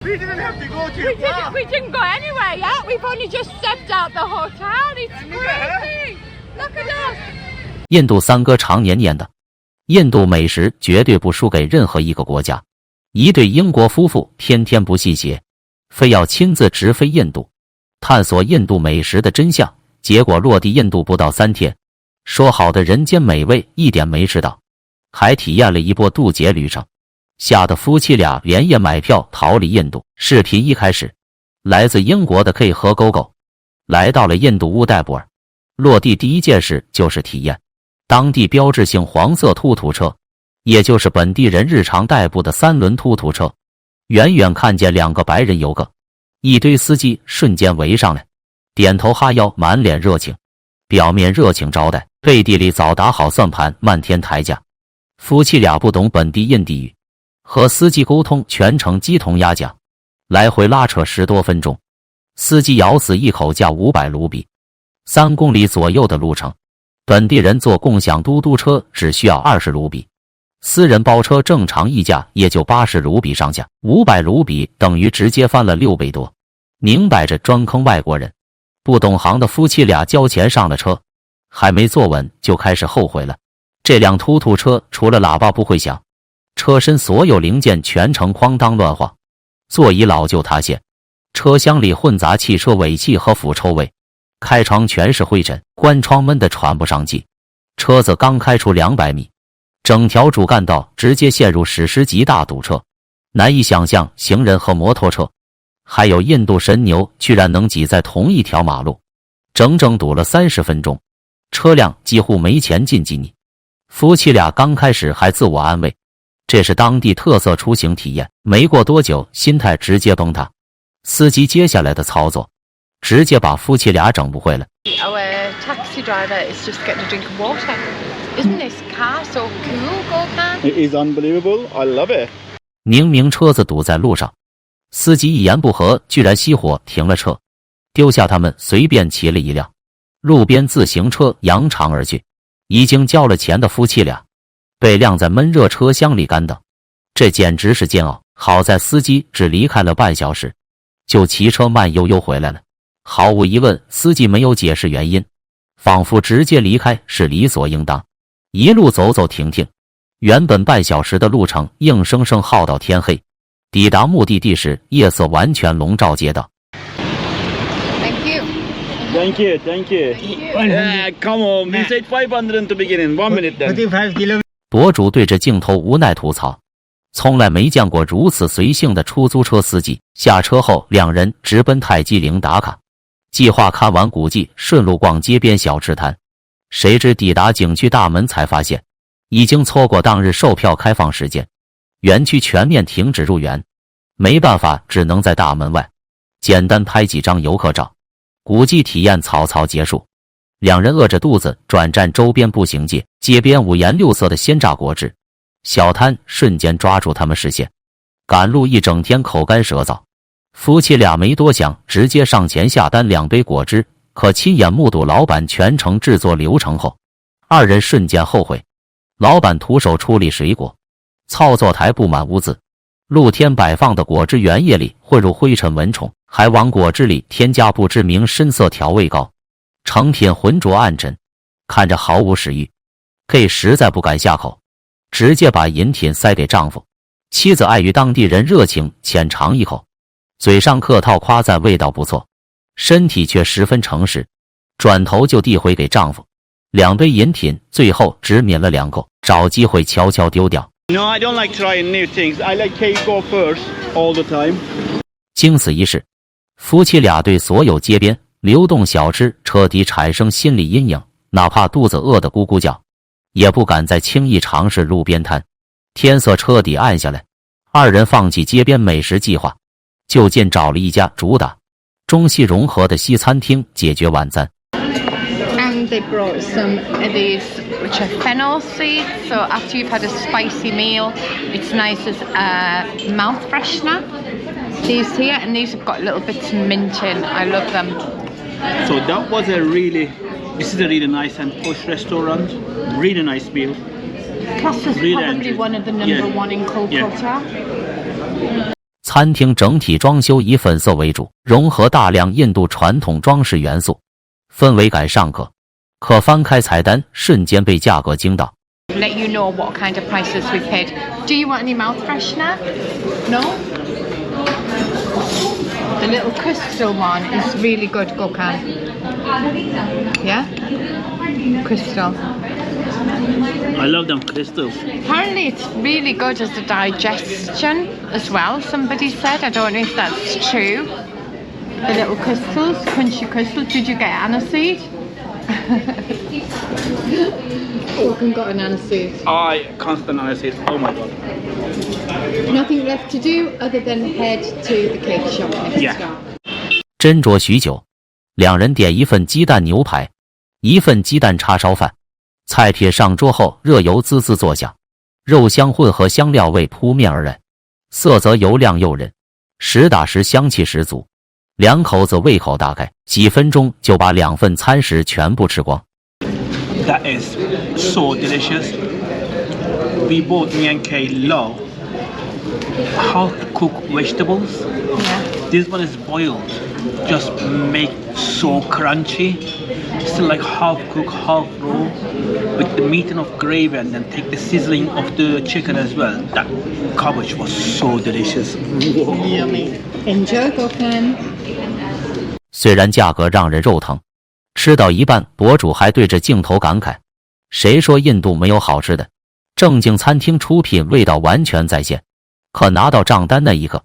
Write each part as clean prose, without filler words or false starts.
We didn't have to go too far. We didn't go anywhere yet. We've only just stepped out the hotel. It's crazy. Look at us. 印度三哥常年念的，印度美食绝对不输给任何一个国家。一对英国夫妇偏偏不信邪，非要亲自直飞印度，探索印度美食的真相。结果落地印度不到3天，说好的人间美味一点没吃到，还体验了一波渡劫旅程，吓得夫妻俩连夜买票逃离印度。视频一开始，来自英国的 K 和狗狗来到了印度乌代布尔，落地第一件事就是体验当地标志性黄色突突车，也就是本地人日常代步的3轮突突车。远远看见2个白人游客，一堆司机瞬间围上来，点头哈腰，满脸热情，表面热情招待，背地里早打好算盘，漫天抬价。夫妻俩不懂本地印地语，和司机沟通全程鸡同鸭讲，来回拉扯10多分钟。司机咬死一口价500卢比，3公里左右的路程，本地人坐共享嘟嘟车只需要20卢比，私人包车正常溢价也就80卢比上下，500卢比等于直接翻了6倍多，明摆着专坑外国人。不懂行的夫妻俩交钱上了车，还没坐稳就开始后悔了。这辆突突车除了喇叭不会响，车身所有零件全程哐当乱晃，座椅老旧塌陷，车厢里混杂汽车尾气和腐臭味，开窗全是灰尘，关窗闷得喘不上气。车子刚开出200米，整条主干道直接陷入史诗级大堵车，难以想象行人和摩托车还有印度神牛居然能挤在同一条马路，整整堵了30分钟，车辆几乎没钱进吉尼。夫妻俩刚开始还自我安慰，这是当地特色出行体验，没过多久心态直接崩塌。司机接下来的操作直接把夫妻俩整不会了。 Our taxi driver is just getting a drink of water. Isn't this car so cool, Gordon? It is unbelievable. I love it. 明明车子堵在路上，司机一言不合居然熄火停了车，丢下他们随便骑了一辆路边自行车扬长而去。已经交了钱的夫妻俩被晾在闷热车厢里干等，这简直是煎熬。好在司机只离开了半小时，就骑车慢悠悠回来了。毫无疑问，司机没有解释原因，仿佛直接离开是理所应当。一路走走停停，原本半小时的路程硬生生耗到天黑。抵达目的地时，夜色完全笼罩街道。Thank you. Thank you, thank you. Yeah, come on. We said 500 to begin in 1 minute then. 45 kilometers. 博主对着镜头无奈吐槽，从来没见过如此随性的出租车司机。下车后，2人直奔泰姬陵打卡，计划看完古迹，顺路逛街边小吃摊。谁知抵达景区大门才发现，已经错过当日售票开放时间，园区全面停止入园。没办法，只能在大门外简单拍几张游客照。古迹体验草草结束，2人饿着肚子转战周边步行街，街边5颜6色的鲜榨果汁小摊瞬间抓住他们视线。赶路一整天口干舌燥，夫妻俩没多想，直接上前下单2杯果汁。可亲眼目睹老板全程制作流程后，2人瞬间后悔。老板徒手处理水果，操作台布满污渍，露天摆放的果汁原液里混入灰尘蚊虫，还往果汁里添加不知名深色调味膏，成品浑浊暗沉，看着毫无食欲。K 实在不敢下口，直接把饮品塞给丈夫。妻子碍于当地人热情，浅尝一口，嘴上客套夸赞味道不错，身体却十分诚实，转头就递回给丈夫。2杯饮品最后只抿了2口，找机会悄悄丢掉。No, I don't like trying new things. I like K go first all the time. 经此一事，夫妻俩对所有街边流动小吃彻底产生心理阴影，哪怕肚子饿得咕咕叫，也不敢再轻易尝试路边摊。天色彻底暗下来，2人放弃街边美食计划，就近找了一家主打中西融合的西餐厅解决晚餐。And they brought some of these, which are fennel seeds. So after you've had a spicy meal, it's nice as a mouth freshener. These here, and these have got little bits of mint in. I love them. So that was this is a really nice and posh restaurant. Really nice meal. Plus, is Really probably enjoyed. one of the number Yeah. one in Kolkata. Yeah. 餐厅整体装修以粉色为主，融合大量印度传统装饰元素，氛围感尚可。可翻开菜单，瞬间被价格惊到。Let you know what kind of prices we paid. Do you want any mouth freshener? No? The little crystal one is really good, Gokhan. Yeah? Crystal. I love them crystals. Apparently it's really good as a digestion as well, somebody said. I don't know if that's true. The little crystals, crunchy crystals. Did you get aniseed? Gokhan got an aniseed. I constantly say, oh my god. Nothing left to do other than head to the cake shop next Yeah. door. 斟酌许久，两人点一份鸡蛋牛排，一份鸡蛋叉烧饭。菜品上桌后，热油滋滋作响，肉香混合香料味扑面而来，色泽油亮诱人，实打实香气十足。两口子胃口大开，几分钟就把2份餐食全部吃光。That is so delicious. We both, me and Kay, love half cooked vegetables. Yeah. This one is boiled, just make so crunchy. Still like half cooked, half raw, with the meat and of gravy, and then take the sizzling of the chicken as well. That cabbage was so delicious. Yummy. Enjoy, Gokhan. 虽然价格让人肉疼，吃到一半，博主还对着镜头感慨：“谁说印度没有好吃的？正经餐厅出品，味道完全在线。”可拿到账单那一刻，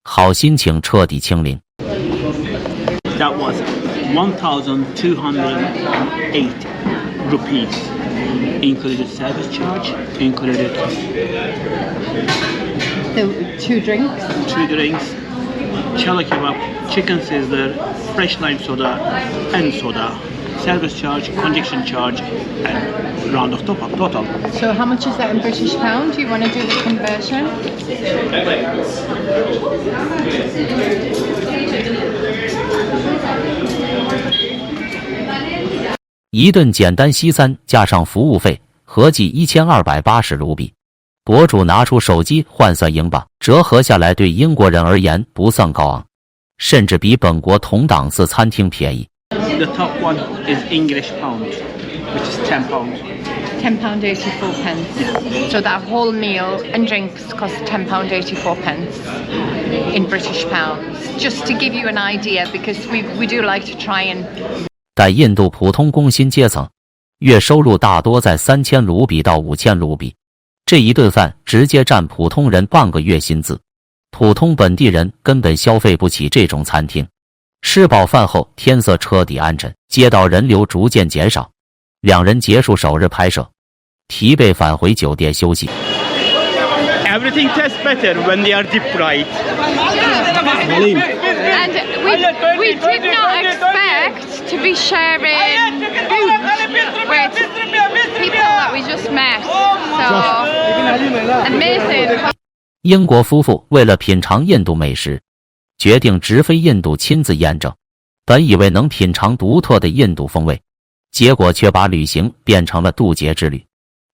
好心情彻底清零。That was 1,208 rupees, included service charge, included The 2 drinks. 2 drinks, chala kebab, chicken sizzler, fresh lime soda, and soda, service charge, conjunction charge, and round of top up total. So how much is that in British pound? Do you want to do the conversion? 一顿简单西餐加上服务费，合计1280卢比。博主拿出手机换算英镑，折合下来对英国人而言不算高昂，甚至比本国同档次餐厅便宜。The top one is English pound, which is £10. £10.84. So that whole meal and drinks cost £10.84 in British pounds. Just to give you an idea, because we do like to try and. 在印度普通工薪阶层，月收入大多在3000卢比到5000卢比，这一顿饭直接占普通人半个月薪资，普通本地人根本消费不起这种餐厅。吃饱饭后，天色彻底暗沉，街道人流逐渐减少。两人结束首日拍摄，疲惫返回酒店休息。Everything tastes better when they are deep fried. And we did not expect to be sharing food with people that we just met. So amazing. 英国夫妇为了品尝印度美食，决定直飞印度亲自验证。本以为能品尝独特的印度风味，结果却把旅行变成了渡劫之旅，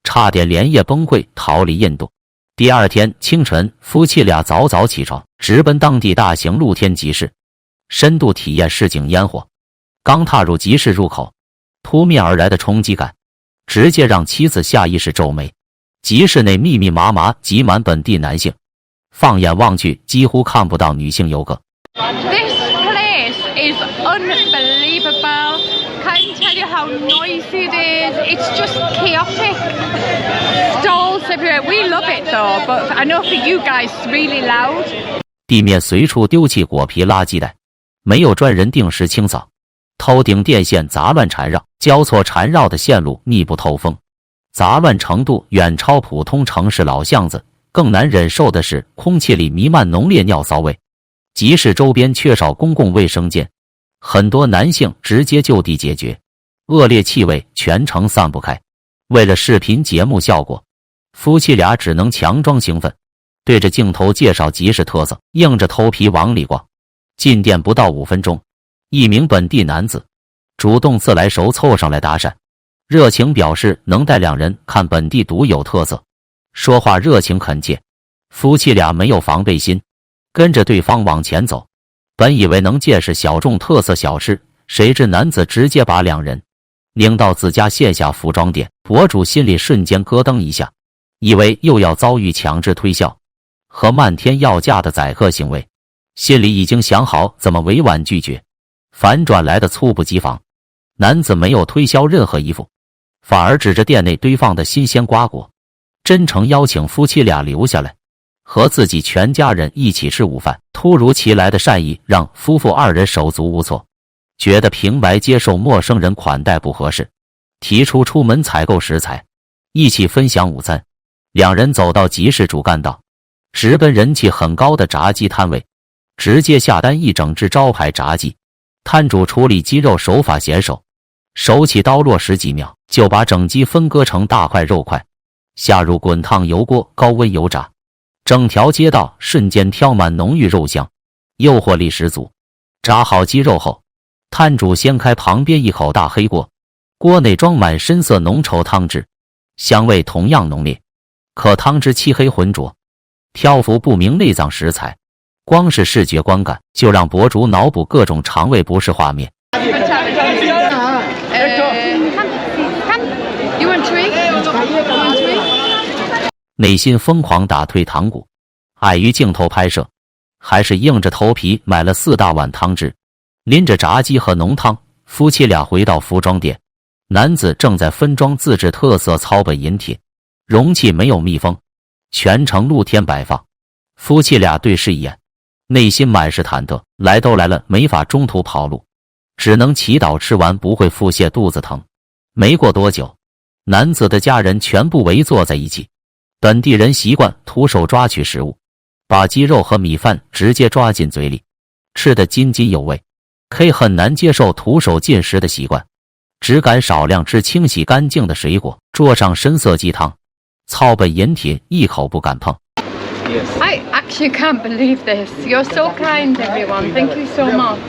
差点连夜崩溃逃离印度。第二天清晨，夫妻俩早早起床，直奔当地大型露天集市，深度体验市井烟火。刚踏入集市入口，扑面而来的冲击感，直接让妻子下意识皱眉。集市内密密麻麻挤满本地男性，放眼望去几乎看不到女性游客。This place is unbelievable. Can't tell you how noisy it is. It's just chaotic. Stalls everywhere. We love it though, but I know for you guys it's really loud. 地面随处丢弃果皮垃圾袋，没有专人定时清扫。头顶电线杂乱缠绕，交错缠绕的线路密不透风，杂乱程度远超普通城市老巷子。更难忍受的是空气里弥漫浓烈尿骚味。集市周边缺少公共卫生间，很多男性直接就地解决，恶劣气味全程散不开。为了视频节目效果，夫妻俩只能强装兴奋，对着镜头介绍集市特色，硬着头皮往里逛。进店不到5分钟，一名本地男子主动自来熟凑上来搭讪，热情表示能带两人看本地独有特色，说话热情恳切。夫妻俩没有防备心，跟着对方往前走。本以为能见识小众特色小吃，谁知男子直接把两人领到自家线下服装店，博主心里瞬间咯噔一下，以为又要遭遇强制推销和漫天要价的宰客行为，心里已经想好怎么委婉拒绝。反转来的猝不及防，男子没有推销任何衣服，反而指着店内堆放的新鲜瓜果，真诚邀请夫妻俩留下来，和自己全家人一起吃午饭。突如其来的善意让夫妇二人手足无措，觉得平白接受陌生人款待不合适，提出出门采购食材，一起分享午餐。两人走到集市主干道，直奔人气很高的炸鸡摊位，直接下单一整只招牌炸鸡。摊主处理鸡肉手法娴熟，手起刀落10几秒就把整鸡分割成大块肉块，下入滚烫油锅高温油炸，整条街道瞬间飘满浓郁肉香，诱惑力十足。炸好鸡肉后，摊主掀开旁边一口大黑锅，锅内装满深色浓稠汤汁，香味同样浓烈，可汤汁漆黑浑浊，漂浮不明内脏食材，光是视觉观感就让博主脑补各种肠胃不适画面。内心疯狂打退堂鼓，碍于镜头拍摄，还是硬着头皮买了4大碗汤汁，拎着炸鸡和浓汤，夫妻俩回到服装店。男子正在分装自制特色草本饮品，容器没有密封，全程露天摆放。夫妻俩对视一眼，内心满是忐忑，来都来了，没法中途跑路，只能祈祷吃完不会腹泻肚子疼。没过多久，男子的家人全部围坐在一起。本地人习惯徒手抓取食物，把鸡肉和米饭直接抓进嘴里，吃得津津有味。K 很难接受徒手进食的习惯，只敢少量吃清洗干净的水果。桌上深色鸡汤，草本饮品一口不敢碰。I actually can't believe this. You're so kind, everyone. Thank you so much.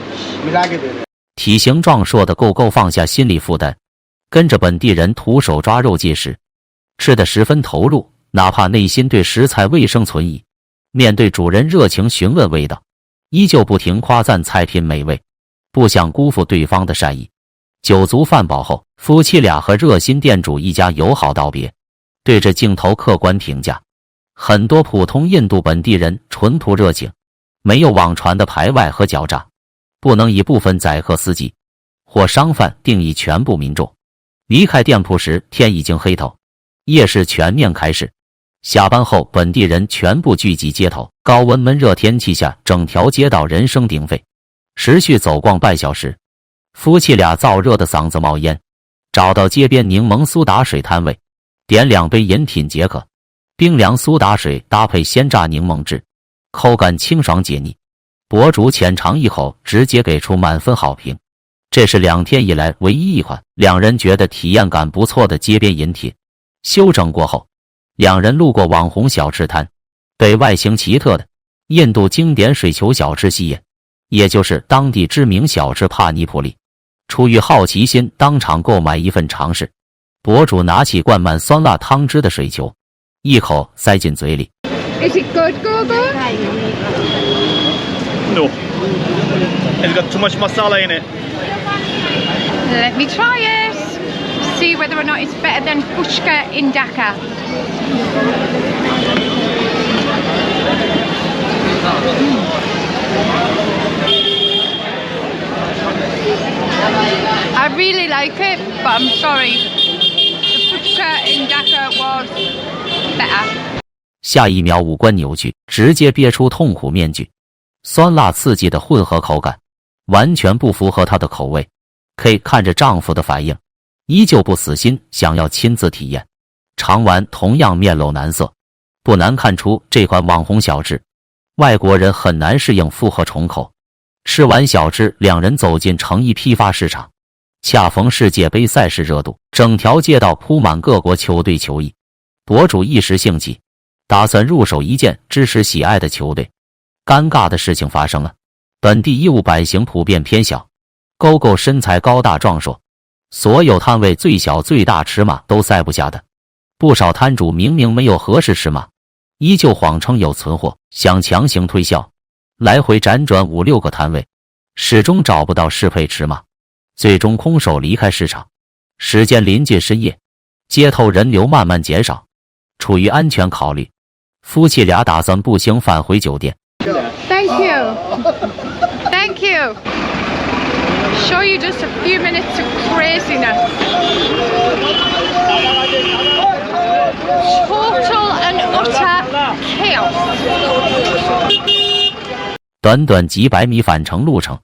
体型壮硕的狗狗放下心理负担，跟着本地人徒手抓肉进食，吃得十分投入，哪怕内心对食材卫生存疑，面对主人热情询问味道，依旧不停夸赞菜品美味，不想辜负对方的善意。酒足饭饱后，夫妻俩和热心店主一家友好道别，对着镜头客观评价。很多普通印度本地人淳朴热情，没有网传的排外和狡诈，不能以部分宰客司机或商贩定义全部民众。离开店铺时，天已经黑透，夜市全面开市。下班后，本地人全部聚集街头，高温闷热天气下，整条街道人声鼎沸。持续走逛半小时，夫妻俩燥热的嗓子冒烟，找到街边柠檬苏打水摊位，点2杯饮品解渴。冰凉苏打水搭配鲜榨柠檬汁，口感清爽解腻。博主浅尝一口，直接给出满分好评。这是2天以来唯一一款两人觉得体验感不错的街边饮品。休整过后，两人路过网红小吃摊，被外形奇特的印度经典水球小吃吸引，也就是当地知名小吃帕尼普里。出于好奇心，当场购买一份尝试。博主拿起灌满酸辣汤汁的水球，一口塞进嘴里。Is it good, Gogo? No. It's got too much masala in it. Let me try it. See whether or not it's better than fuchka in Dhaka. I really like it, but I'm sorry. The fuchka in Dhaka was better. 下一秒五官扭曲，直接憋出痛苦面具。酸辣刺激的混合口感，完全不符合她的口味。K 看着丈夫的反应，依旧不死心，想要亲自体验。尝完同样面露难色。不难看出，这款网红小吃，外国人很难适应，负荷重口。吃完小吃，两人走进成衣批发市场。恰逢世界杯赛事热度，整条街道铺满各国球队球衣。博主一时兴起，打算入手一件支持喜爱的球队。尴尬的事情发生了，本地衣物版型普遍偏小，勾勾身材高大壮硕，所有摊位最小最大尺码都塞不下的。不少摊主明明没有合适尺码，依旧谎称有存货，想强行推销。来回辗转5、6个摊位，始终找不到适配尺码，最终空手离开市场。时间临近深夜，街头人流慢慢减少，出于安全考虑，夫妻俩打算步行返回酒店。Thank you. Thank you. Show you just a few minutes of craziness. Total and utter chaos. 短短几百米返程路程，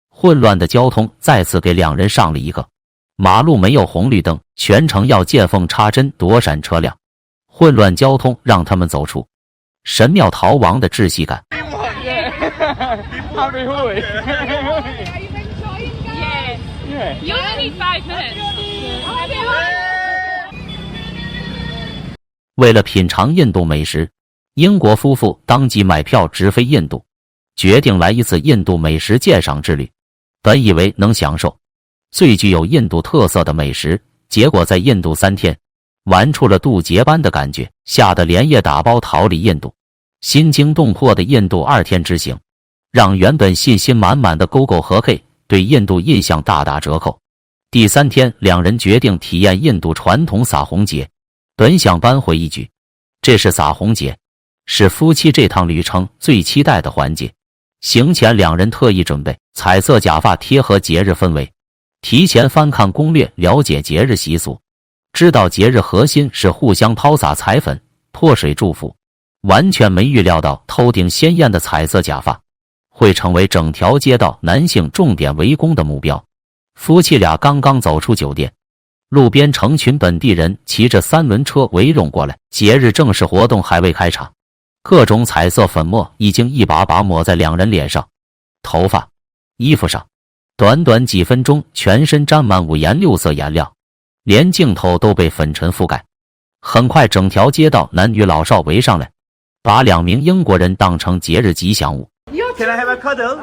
混乱的交通再次给两人上了一个。马路没有红绿灯，全程要见缝插针躲闪车辆，混乱交通让他们走出神庙逃亡的窒息感。You only need 5 minutes. 为了品尝印度美食，英国夫妇当即买票直飞印度，决定来一次印度美食鉴赏之旅。本以为能享受最具有印度特色的美食，结果在印度3天，玩出了渡劫般的感觉，吓得连夜打包逃离印度。心惊动魄的印度2天之行，让原本信心满满的 GoGo 和 K 对印度印象大打折扣。第3天，两人决定体验印度传统撒红节。本想扳回一局，这是撒红节，是夫妻这趟旅程最期待的环节。行前，两人特意准备彩色假发贴合节日氛围，提前翻看攻略了解节日习俗，知道节日核心是互相抛洒彩粉、泼水祝福，完全没预料到头顶鲜艳的彩色假发会成为整条街道男性重点围攻的目标。夫妻俩刚刚走出酒店，路边成群本地人骑着3轮车围拢过来，节日正式活动还未开场，各种彩色粉末已经一把把抹在两人脸上、头发、衣服上，短短几分钟，全身沾满5颜6色颜料，连镜头都被粉尘覆盖。很快，整条街道男女老少围上来，把2名英国人当成节日吉祥物。Can I have a cuddle?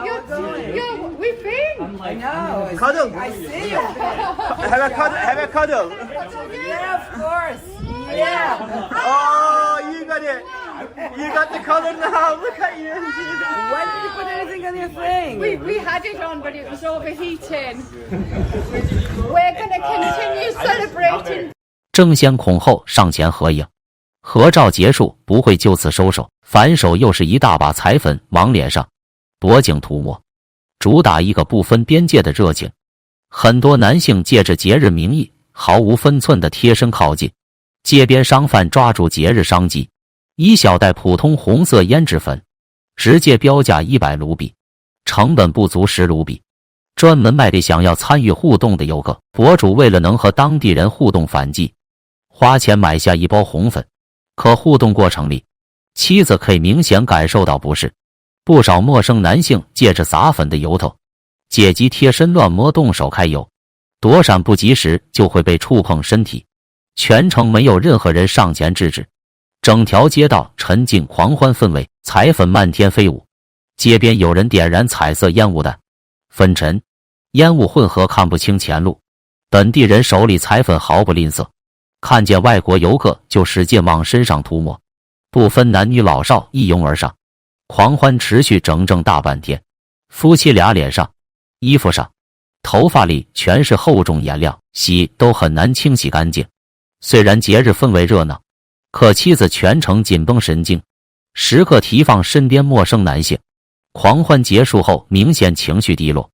We've been. I know. Cuddle. I see you. Have a cuddle. Have a cuddle. Yeah, of course. Yeah. Oh, you got it. You got the cuddle now. Look at you. Why did you put anything on your thing? We had it on, but it was overheating. We're going to continue celebrating. 争先恐后上前合影，合照结束不会就此收手，反手又是一大把彩粉往脸上、脖颈涂抹，主打一个不分边界的热情。很多男性借着节日名义，毫无分寸地贴身靠近。街边商贩抓住节日商机，一小袋普通红色胭脂粉，直接标价100卢比，成本不足10卢比，专门卖给想要参与互动的游客。博主为了能和当地人互动反击，花钱买下一包红粉，可互动过程里，妻子可以明显感受到不适。不少陌生男性借着撒粉的由头，借机贴身乱摸，动手揩油，躲闪不及时就会被触碰身体。全程没有任何人上前制止，整条街道沉浸狂欢氛围，彩粉漫天飞舞。街边有人点燃彩色烟雾弹，粉尘、烟雾混合，看不清前路。本地人手里彩粉毫不吝啬，看见外国游客就使劲往身上涂抹，不分男女老少一拥而上。狂欢持续整整大半天，夫妻俩脸上、衣服上、头发里全是厚重颜料，洗都很难清洗干净。虽然节日氛围热闹，可妻子全程紧绷神经，时刻提防身边陌生男性。狂欢结束后明显情绪低落，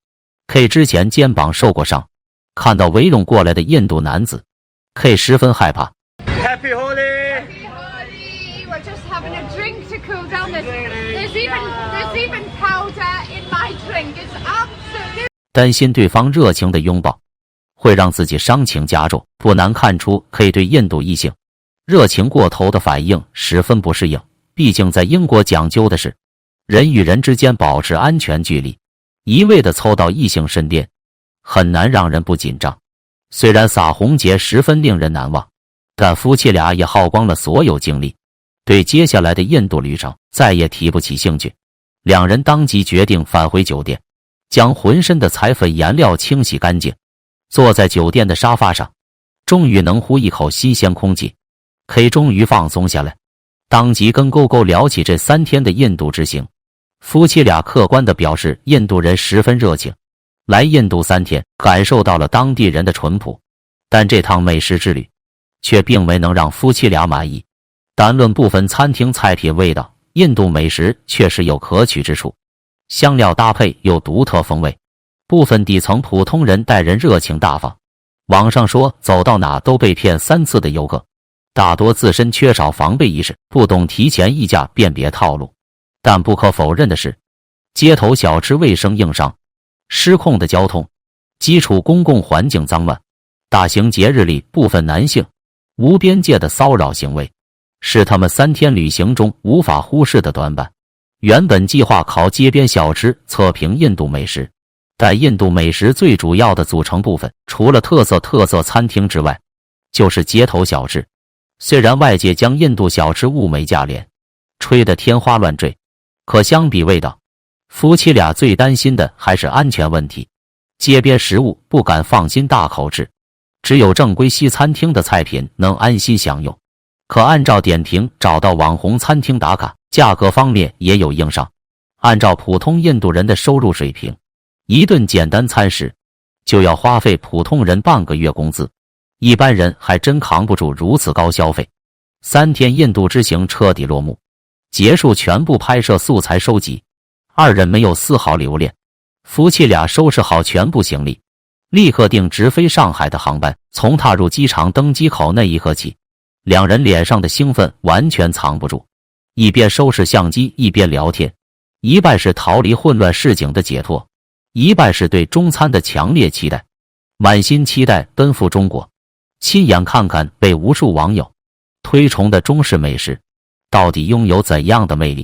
K 之前肩膀受过伤，看到围拢过来的印度男子， K 十分害怕。 Happy Holi. We're just having a drink to cool down. There's even powder in my drink. It's absolutely. 担心对方热情的拥抱会让自己伤情加重，不难看出可以对印度异性热情过头的反应十分不适应。毕竟在英国讲究的是人与人之间保持安全距离，一味地凑到异性身边很难让人不紧张。虽然撒红节十分令人难忘，但夫妻俩也耗光了所有精力，对接下来的印度旅程再也提不起兴趣。两人当即决定返回酒店，将浑身的彩粉颜料清洗干净。坐在酒店的沙发上，终于能呼一口新鲜空气， K 终于放松下来，当即跟勾勾聊起这3天的印度之行。夫妻俩客观地表示，印度人十分热情，来印度3天，感受到了当地人的淳朴。但这趟美食之旅却并没能让夫妻俩满意。单论部分餐厅菜品味道，印度美食确实有可取之处，香料搭配有独特风味。部分底层普通人待人热情大方，网上说走到哪都被骗3次的游客，大多自身缺少防备意识，不懂提前议价辨别套路。但不可否认的是，街头小吃卫生硬伤，失控的交通，基础公共环境脏乱，大型节日里部分男性无边界的骚扰行为，是他们3天旅行中无法忽视的短板。原本计划考街边小吃测评印度美食，但印度美食最主要的组成部分，除了特色餐厅之外，就是街头小吃。虽然外界将印度小吃物美价廉，吹得天花乱坠，可相比味道，夫妻俩最担心的还是安全问题。街边食物不敢放心大口吃，只有正规西餐厅的菜品能安心享用。可按照点评找到网红餐厅打卡，价格方面也有硬伤。按照普通印度人的收入水平，一顿简单餐食就要花费普通人半个月工资，一般人还真扛不住如此高消费。3天印度之行彻底落幕，结束全部拍摄素材收集，二人没有丝毫留恋。夫妻俩收拾好全部行李，立刻订直飞上海的航班。从踏入机场登机口那一刻起，两人脸上的兴奋完全藏不住，一边收拾相机一边聊天，一半是逃离混乱市井的解脱，一半是对中餐的强烈期待。满心期待奔赴中国，亲眼看看被无数网友推崇的中式美食到底拥有怎样的魅力。